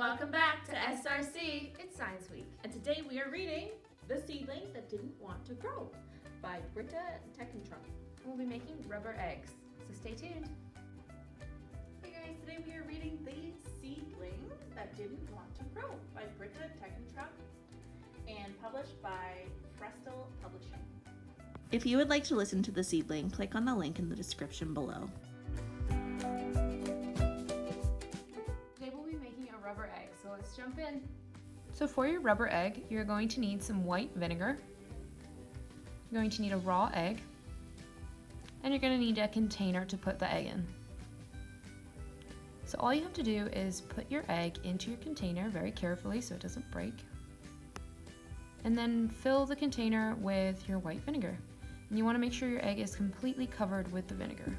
Welcome back to SRC. It's Science Week. And today we are reading The Seedling That Didn't Want to Grow by Britta Teckentrup. We'll be making rubber eggs, so stay tuned. Hey guys, today we are reading The Seedling That Didn't Want to Grow by Britta Teckentrup and published by Frestel Publishing. If you would like to listen to The Seedling, click on the link in the description below. Today we'll be making a rubber egg, so let's jump in. So for your rubber egg, you're going to need some white vinegar. You're going to need a raw egg. And you're going to need a container to put the egg in. So all you have to do is put your egg into your container very carefully so it doesn't break. And then fill the container with your white vinegar. And you want to make sure your egg is completely covered with the vinegar.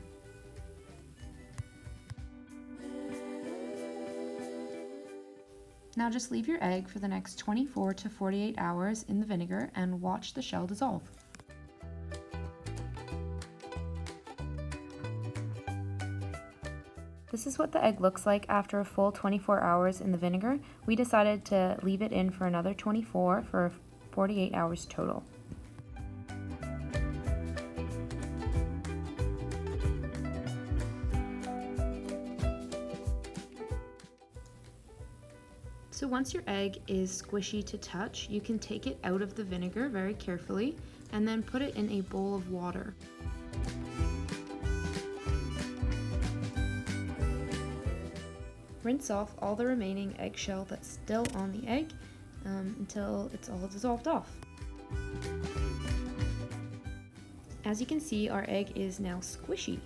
Now just leave your egg for the next 24 to 48 hours in the vinegar and watch the shell dissolve. This is what the egg looks like after a full 24 hours in the vinegar. We decided to leave it in for another 24 for 48 hours total. So once your egg is squishy to touch, you can take it out of the vinegar very carefully and then put it in a bowl of water. Rinse off all the remaining eggshell that's still on the egg until it's all dissolved off. As you can see, our egg is now squishy,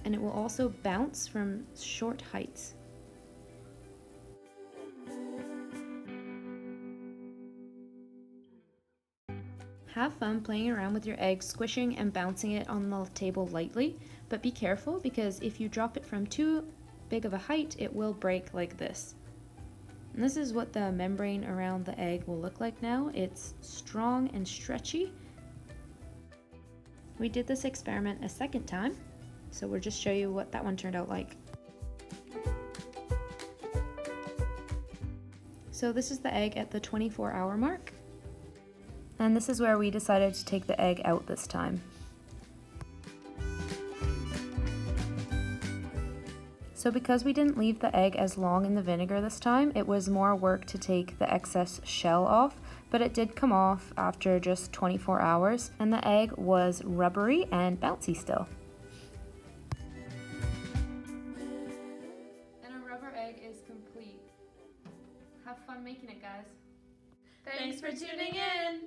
and it will also bounce from short heights. Have fun playing around with your egg, squishing and bouncing it on the table lightly, but be careful because if you drop it from too big of a height, it will break like this. And this is what the membrane around the egg will look like now. It's strong and stretchy. We did this experiment a second time, so we'll just show you what that one turned out like. So this is the egg at the 24-hour mark. And this is where we decided to take the egg out this time. So because we didn't leave the egg as long in the vinegar this time, it was more work to take the excess shell off, but it did come off after just 24 hours, and the egg was rubbery and bouncy still. And a rubber egg is complete. Have fun making it, guys. Thanks for tuning in!